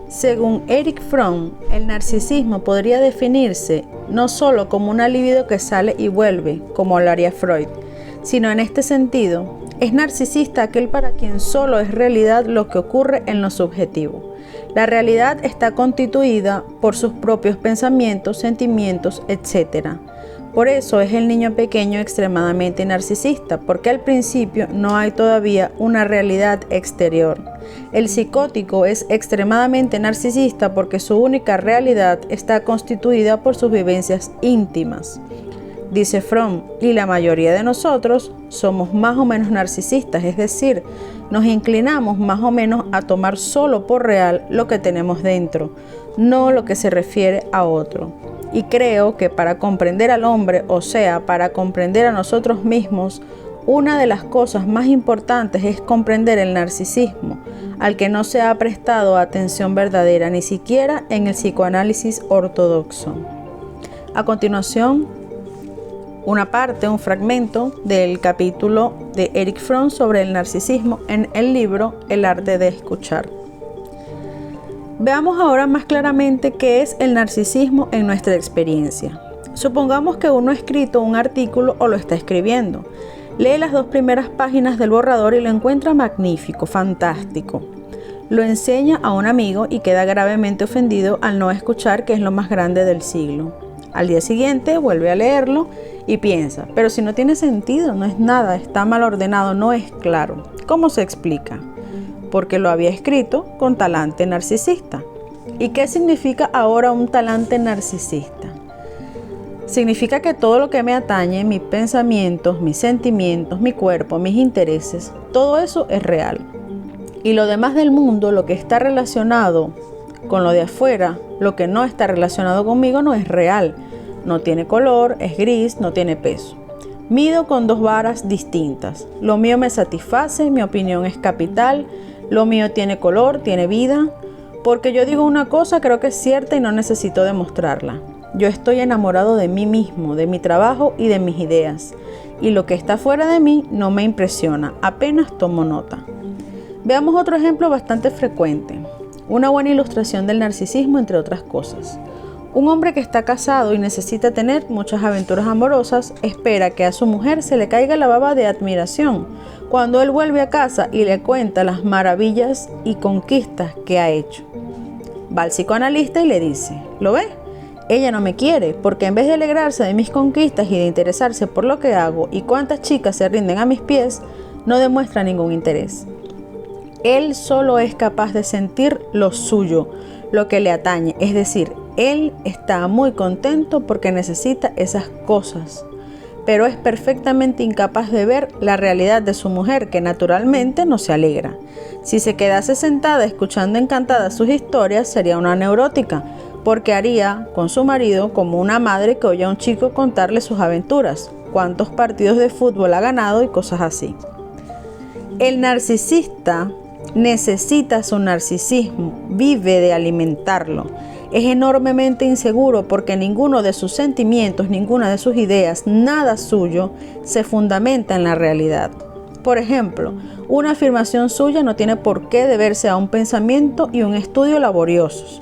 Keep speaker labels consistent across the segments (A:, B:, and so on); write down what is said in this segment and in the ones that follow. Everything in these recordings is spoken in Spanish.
A: Según Erich Fromm, el narcisismo podría definirse no solo como una libido que sale y vuelve, como lo haría Freud, sino en este sentido, es narcisista aquel para quien solo es realidad lo que ocurre en lo subjetivo. La realidad está constituida por sus propios pensamientos, sentimientos, etc. Por eso es el niño pequeño extremadamente narcisista, porque al principio no hay todavía una realidad exterior. El psicótico es extremadamente narcisista porque su única realidad está constituida por sus vivencias íntimas. Dice Fromm, y la mayoría de nosotros somos más o menos narcisistas, es decir, nos inclinamos más o menos a tomar solo por real lo que tenemos dentro, no lo que se refiere a otro. Y creo que para comprender al hombre, o sea, para comprender a nosotros mismos, una de las cosas más importantes es comprender el narcisismo, al que no se ha prestado atención verdadera, ni siquiera en el psicoanálisis ortodoxo. A continuación, un fragmento del capítulo de Erich Fromm sobre el narcisismo en el libro El arte de escuchar. Veamos ahora más claramente qué es el narcisismo en nuestra experiencia. Supongamos que uno ha escrito un artículo o lo está escribiendo. Lee las 2 primeras páginas del borrador y lo encuentra magnífico, fantástico. Lo enseña a un amigo y queda gravemente ofendido al no escuchar que es lo más grande del siglo. Al día siguiente vuelve a leerlo y piensa, pero si no tiene sentido, no es nada, está mal ordenado, no es claro. ¿Cómo se explica? Porque lo había escrito con talante narcisista. ¿Y qué significa ahora un talante narcisista? Significa que todo lo que me atañe, mis pensamientos, mis sentimientos, mi cuerpo, mis intereses, todo eso es real. Y lo demás del mundo, lo que está relacionado con lo de afuera, lo que no está relacionado conmigo no es real. No tiene color, es gris, no tiene peso. Mido con 2 varas distintas. Lo mío me satisface, mi opinión es capital, lo mío tiene color, tiene vida. Porque yo digo una cosa, creo que es cierta y no necesito demostrarla. Yo estoy enamorado de mí mismo, de mi trabajo y de mis ideas. Y lo que está fuera de mí no me impresiona, apenas tomo nota. Veamos otro ejemplo bastante frecuente. Una buena ilustración del narcisismo, entre otras cosas. Un hombre que está casado y necesita tener muchas aventuras amorosas, espera que a su mujer se le caiga la baba de admiración cuando él vuelve a casa y le cuenta las maravillas y conquistas que ha hecho. Va al psicoanalista y le dice, ¿lo ves? Ella no me quiere porque en vez de alegrarse de mis conquistas y de interesarse por lo que hago y cuántas chicas se rinden a mis pies, no demuestra ningún interés. Él solo es capaz de sentir lo suyo, lo que le atañe, es decir, él está muy contento porque necesita esas cosas, pero es perfectamente incapaz de ver la realidad de su mujer, que naturalmente no se alegra. Si se quedase sentada escuchando encantada sus historias, sería una neurótica, porque haría con su marido como una madre que oye a un chico contarle sus aventuras, cuántos partidos de fútbol ha ganado y cosas así. El narcisista necesita su narcisismo, vive de alimentarlo. Es enormemente inseguro porque ninguno de sus sentimientos, ninguna de sus ideas, nada suyo se fundamenta en la realidad. Por ejemplo, una afirmación suya no tiene por qué deberse a un pensamiento y un estudio laboriosos,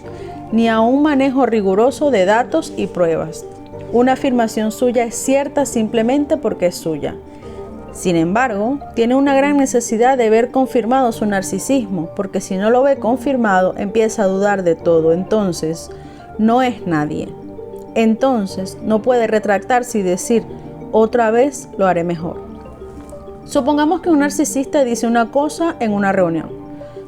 A: ni a un manejo riguroso de datos y pruebas. Una afirmación suya es cierta simplemente porque es suya. Sin embargo, tiene una gran necesidad de ver confirmado su narcisismo, porque si no lo ve confirmado, empieza a dudar de todo. Entonces, no es nadie. Entonces, no puede retractarse y decir, otra vez lo haré mejor. Supongamos que un narcisista dice una cosa en una reunión.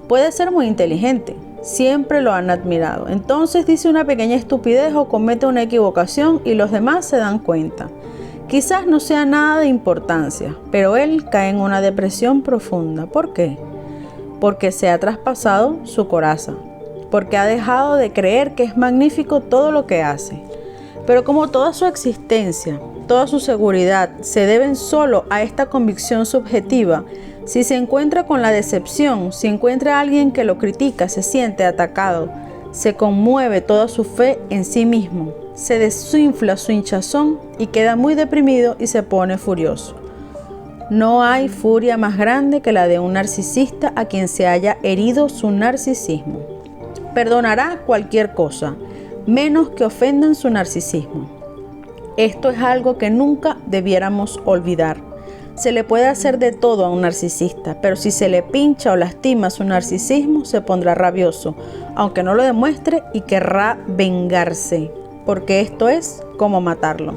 A: Puede ser muy inteligente, siempre lo han admirado. Entonces dice una pequeña estupidez o comete una equivocación y los demás se dan cuenta. Quizás no sea nada de importancia, pero él cae en una depresión profunda. ¿Por qué? Porque se ha traspasado su coraza, porque ha dejado de creer que es magnífico todo lo que hace. Pero como toda su existencia, toda su seguridad se deben solo a esta convicción subjetiva, si se encuentra con la decepción, si encuentra a alguien que lo critica, se siente atacado, se conmueve toda su fe en sí mismo. Se desinfla su hinchazón y queda muy deprimido y se pone furioso. No hay furia más grande que la de un narcisista a quien se haya herido su narcisismo. Perdonará cualquier cosa, menos que ofendan su narcisismo. Esto es algo que nunca debiéramos olvidar. Se le puede hacer de todo a un narcisista, pero si se le pincha o lastima su narcisismo, se pondrá rabioso, aunque no lo demuestre, y querrá vengarse, porque esto es como matarlo.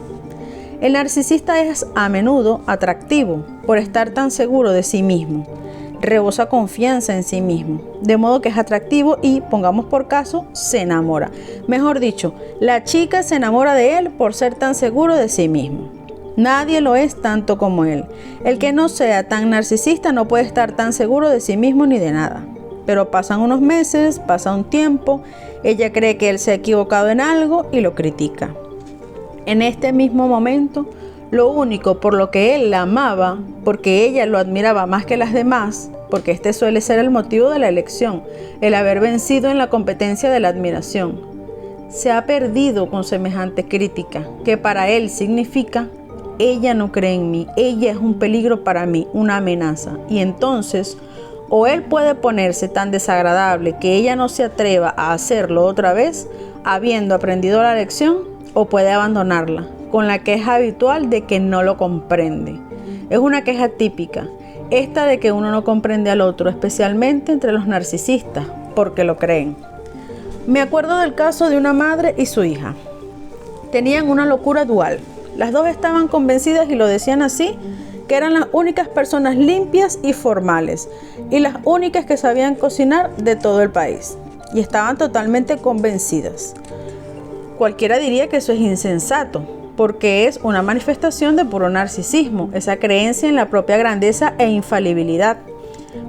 A: El narcisista es a menudo atractivo por estar tan seguro de sí mismo. Rebosa confianza en sí mismo, de modo que es atractivo y, pongamos por caso, se enamora. Mejor dicho, la chica se enamora de él por ser tan seguro de sí mismo. Nadie lo es tanto como él. El que no sea tan narcisista no puede estar tan seguro de sí mismo ni de nada. Pero pasan unos meses, pasa un tiempo, ella cree que él se ha equivocado en algo y lo critica. En este mismo momento, lo único por lo que él la amaba, porque ella lo admiraba más que las demás, porque este suele ser el motivo de la elección, el haber vencido en la competencia de la admiración, se ha perdido con semejante crítica, que para él significa: ella no cree en mí, ella es un peligro para mí, una amenaza. Y entonces, o él puede ponerse tan desagradable que ella no se atreva a hacerlo otra vez, habiendo aprendido la lección, o puede abandonarla, con la queja habitual de que no lo comprende. Es una queja típica, esta de que uno no comprende al otro, especialmente entre los narcisistas, porque lo creen. Me acuerdo del caso de una madre y su hija. Tenían una locura dual. Las dos estaban convencidas, y lo decían así, que eran las únicas personas limpias y formales, y las únicas que sabían cocinar de todo el país. Y estaban totalmente convencidas. Cualquiera diría que eso es insensato, porque es una manifestación de puro narcisismo, esa creencia en la propia grandeza e infalibilidad,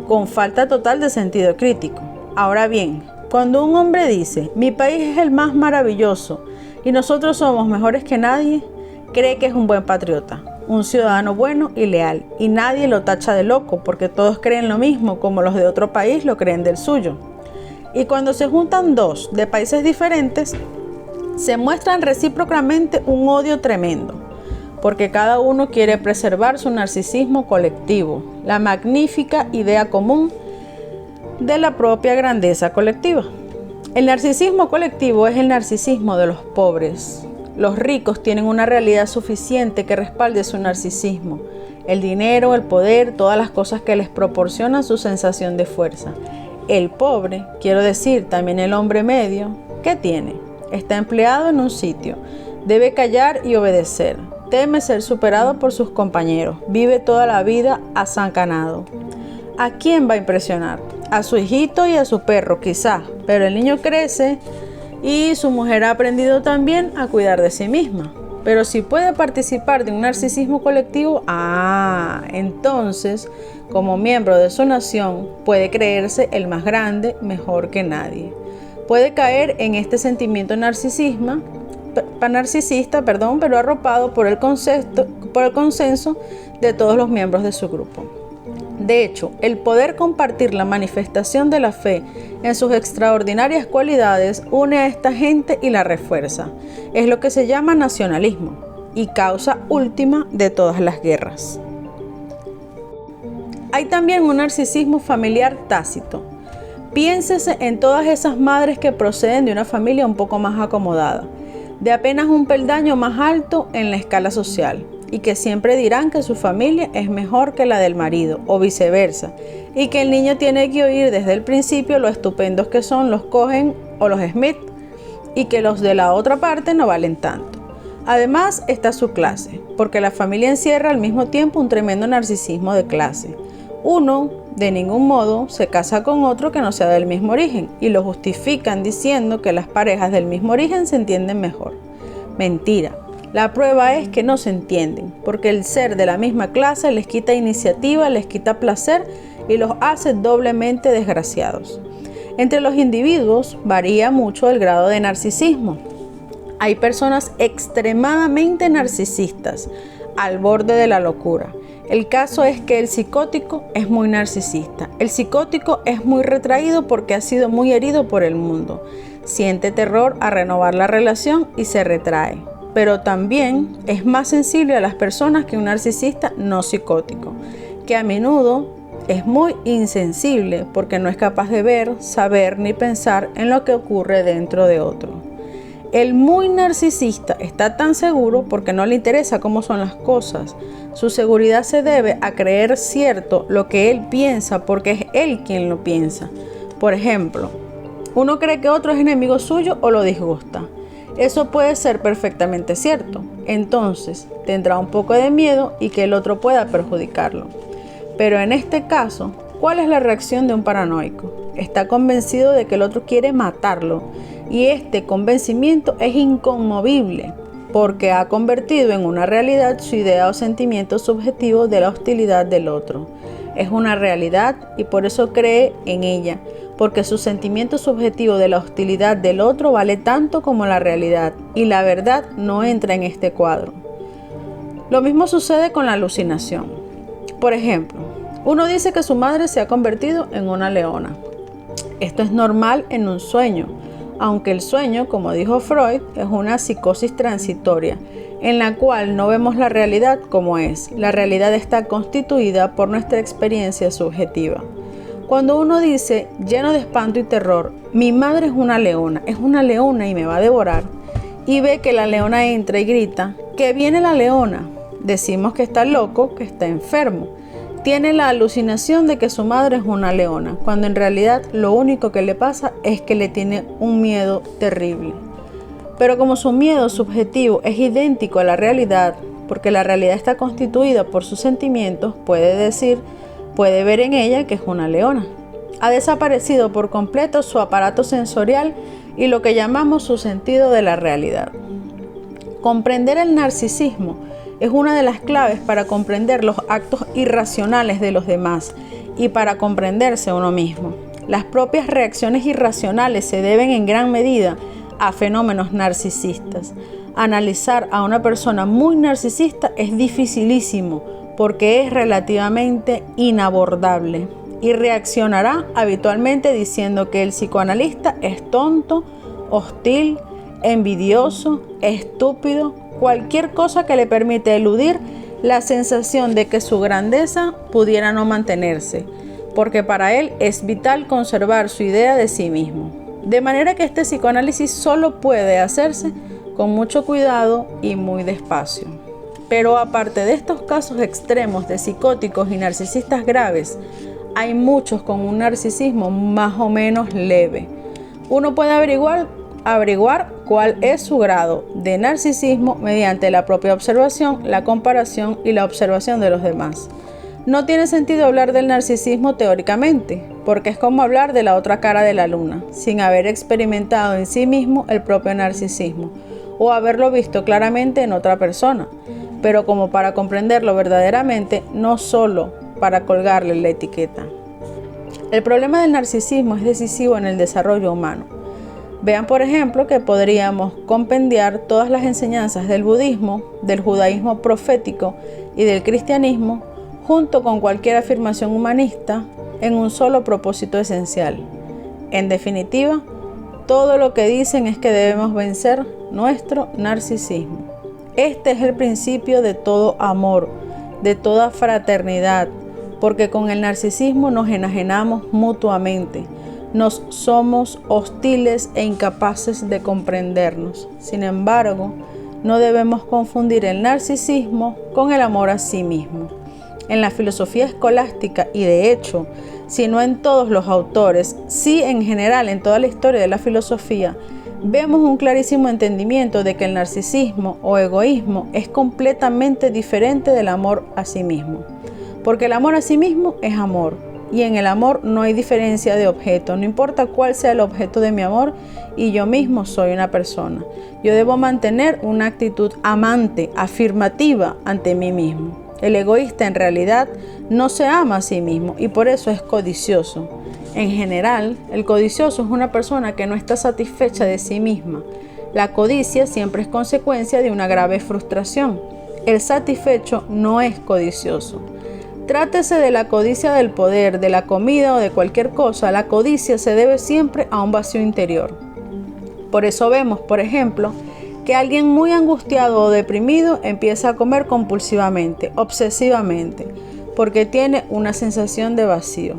A: con falta total de sentido crítico. Ahora bien, cuando un hombre dice: mi país es el más maravilloso y nosotros somos mejores que nadie, cree que es un buen patriota, un ciudadano bueno y leal, y nadie lo tacha de loco, porque todos creen lo mismo, como los de otro país lo creen del suyo. Y cuando se juntan dos de países diferentes, se muestran recíprocamente un odio tremendo, porque cada uno quiere preservar su narcisismo colectivo, la magnífica idea común de la propia grandeza colectiva. El narcisismo colectivo es el narcisismo de los pobres. Los ricos tienen una realidad suficiente que respalde su narcisismo: el dinero, el poder, todas las cosas que les proporcionan su sensación de fuerza. El pobre, quiero decir también el hombre medio, ¿qué tiene? Está empleado en un sitio, debe callar y obedecer, teme ser superado por sus compañeros, vive toda la vida asancanado. ¿A quién va a impresionar? A su hijito y a su perro quizás, pero el niño crece y su mujer ha aprendido también a cuidar de sí misma. Pero si puede participar de un narcisismo colectivo, entonces, como miembro de su nación, puede creerse el más grande, mejor que nadie. Puede caer en este sentimiento narcisista, pero arropado por el consenso de todos los miembros de su grupo. De hecho, el poder compartir la manifestación de la fe en sus extraordinarias cualidades une a esta gente y la refuerza. Es lo que se llama nacionalismo y causa última de todas las guerras. Hay también un narcisismo familiar tácito. Piénsese en todas esas madres que proceden de una familia un poco más acomodada, de apenas un peldaño más alto en la escala social, y que siempre dirán que su familia es mejor que la del marido, o viceversa, y que el niño tiene que oír desde el principio lo estupendos que son los Cohen o los Smith, y que los de la otra parte no valen tanto. Además está su clase, porque la familia encierra al mismo tiempo un tremendo narcisismo de clase. Uno, de ningún modo, se casa con otro que no sea del mismo origen, y lo justifican diciendo que las parejas del mismo origen se entienden mejor. Mentira. La prueba es que no se entienden, porque el ser de la misma clase les quita iniciativa, les quita placer y los hace doblemente desgraciados. Entre los individuos varía mucho el grado de narcisismo. Hay personas extremadamente narcisistas, al borde de la locura. El caso es que el psicótico es muy narcisista. El psicótico es muy retraído porque ha sido muy herido por el mundo. Siente terror a renovar la relación y se retrae. Pero también es más sensible a las personas que un narcisista no psicótico, que a menudo Es muy insensible porque no es capaz de ver, saber ni pensar en lo que ocurre dentro de otro. El muy narcisista está tan seguro porque no le interesa cómo son las cosas. Su seguridad se debe a creer cierto lo que él piensa porque es él quien lo piensa. Por ejemplo, uno cree que otro es enemigo suyo o lo disgusta. Eso puede ser perfectamente cierto. Entonces, tendrá un poco de miedo y que el otro pueda perjudicarlo. Pero en este caso, ¿cuál es la reacción de un paranoico? Está convencido de que el otro quiere matarlo. Y este convencimiento es inconmovible porque ha convertido en una realidad su idea o sentimiento subjetivo de la hostilidad del otro. Es una realidad y por eso cree en ella, porque su sentimiento subjetivo de la hostilidad del otro vale tanto como la realidad y la verdad no entra en este cuadro. Lo mismo sucede con la alucinación. Por ejemplo, uno dice que su madre se ha convertido en una leona. Esto es normal en un sueño, aunque el sueño, como dijo Freud, es una psicosis transitoria, en la cual no vemos la realidad como es. La realidad está constituida por nuestra experiencia subjetiva. Cuando uno dice, lleno de espanto y terror, mi madre es una leona y me va a devorar, y ve que la leona entra y grita, que viene la leona, decimos que está loco, que está enfermo. Tiene la alucinación de que su madre es una leona, cuando en realidad lo único que le pasa es que le tiene un miedo terrible. Pero como su miedo subjetivo es idéntico a la realidad, porque la realidad está constituida por sus sentimientos, puede ver en ella que es una leona. Ha desaparecido por completo su aparato sensorial y lo que llamamos su sentido de la realidad. Comprender el narcisismo es una de las claves para comprender los actos irracionales de los demás y para comprenderse uno mismo. Las propias reacciones irracionales se deben en gran medida a fenómenos narcisistas. Analizar a una persona muy narcisista es dificilísimo porque es relativamente inabordable y reaccionará habitualmente diciendo que el psicoanalista es tonto, hostil, envidioso, estúpido, cualquier cosa que le permite eludir la sensación de que su grandeza pudiera no mantenerse, porque para él es vital conservar su idea de sí mismo. De manera que este psicoanálisis solo puede hacerse con mucho cuidado y muy despacio. Pero aparte de estos casos extremos de psicóticos y narcisistas graves, hay muchos con un narcisismo más o menos leve. Uno puede averiguar cuál es su grado de narcisismo mediante la propia observación, la comparación y la observación de los demás. No tiene sentido hablar del narcisismo teóricamente, porque es como hablar de la otra cara de la luna, sin haber experimentado en sí mismo el propio narcisismo, o haberlo visto claramente en otra persona, pero como para comprenderlo verdaderamente, no solo para colgarle la etiqueta. El problema del narcisismo es decisivo en el desarrollo humano. Vean, por ejemplo, que podríamos compendiar todas las enseñanzas del budismo, del judaísmo profético y del cristianismo, junto con cualquier afirmación humanista, en un solo propósito esencial. En definitiva, todo lo que dicen es que debemos vencer nuestro narcisismo. Este es el principio de todo amor, de toda fraternidad, porque con el narcisismo nos enajenamos mutuamente. Nos somos hostiles e incapaces de comprendernos. Sin embargo, no debemos confundir el narcisismo con el amor a sí mismo. En la filosofía escolástica, y de hecho, si no en todos los autores, sí en general en toda la historia de la filosofía, vemos un clarísimo entendimiento de que el narcisismo o egoísmo es completamente diferente del amor a sí mismo. Porque el amor a sí mismo es amor. Y en el amor no hay diferencia de objeto, no importa cuál sea el objeto de mi amor, y yo mismo soy una persona. Yo debo mantener una actitud amante, afirmativa ante mí mismo. El egoísta en realidad no se ama a sí mismo y por eso es codicioso. En general, el codicioso es una persona que no está satisfecha de sí misma. La codicia siempre es consecuencia de una grave frustración. El satisfecho no es codicioso. Trátese de la codicia del poder, de la comida o de cualquier cosa, la codicia se debe siempre a un vacío interior. Por eso vemos, por ejemplo, que alguien muy angustiado o deprimido empieza a comer compulsivamente, obsesivamente. porque tiene una sensación de vacío.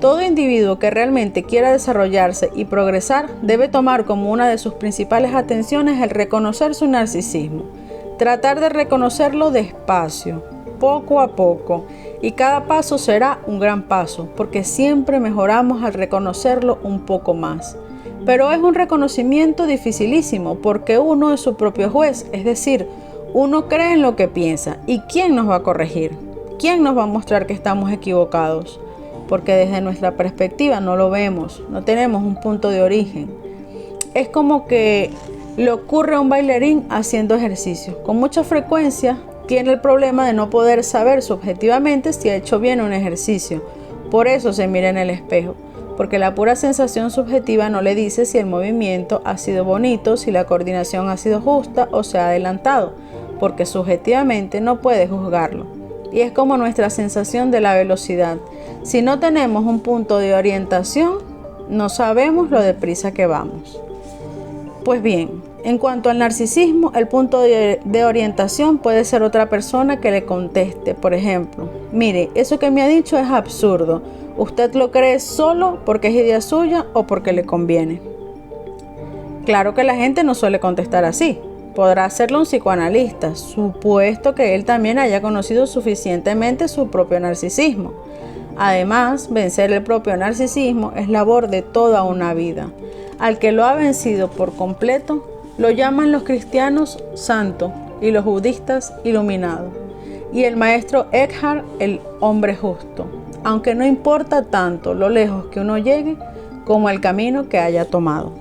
A: Todo individuo que realmente quiera desarrollarse y progresar debe tomar como una de sus principales atenciones el reconocer su narcisismo. Tratar de reconocerlo despacio, poco a poco, y cada paso será un gran paso, porque siempre mejoramos al reconocerlo un poco más. Pero es un reconocimiento dificilísimo, porque uno es su propio juez, es decir, uno cree en lo que piensa. ¿Y quién nos va a corregir? ¿Quién nos va a mostrar que estamos equivocados? Porque desde nuestra perspectiva no lo vemos, no tenemos un punto de origen. Es como que le ocurre a un bailarín haciendo ejercicio. Con mucha frecuencia tiene el problema de no poder saber subjetivamente si ha hecho bien un ejercicio. Por eso se mira en el espejo, porque la pura sensación subjetiva no le dice si el movimiento ha sido bonito, si la coordinación ha sido justa o se ha adelantado, porque subjetivamente no puede juzgarlo. Y es como nuestra sensación de la velocidad. Si no tenemos un punto de orientación, no sabemos lo deprisa que vamos. Pues bien, en cuanto al narcisismo, el punto de orientación puede ser otra persona que le conteste. Por ejemplo, mire, eso que me ha dicho es absurdo. ¿Usted lo cree solo porque es idea suya o porque le conviene? Claro que la gente no suele contestar así. Podrá hacerlo un psicoanalista, supuesto que él también haya conocido suficientemente su propio narcisismo. Además, vencer el propio narcisismo es labor de toda una vida. Al que lo ha vencido por completo, lo llaman los cristianos santo y los budistas iluminado. Y el maestro Eckhart, el hombre justo. Aunque no importa tanto lo lejos que uno llegue como el camino que haya tomado.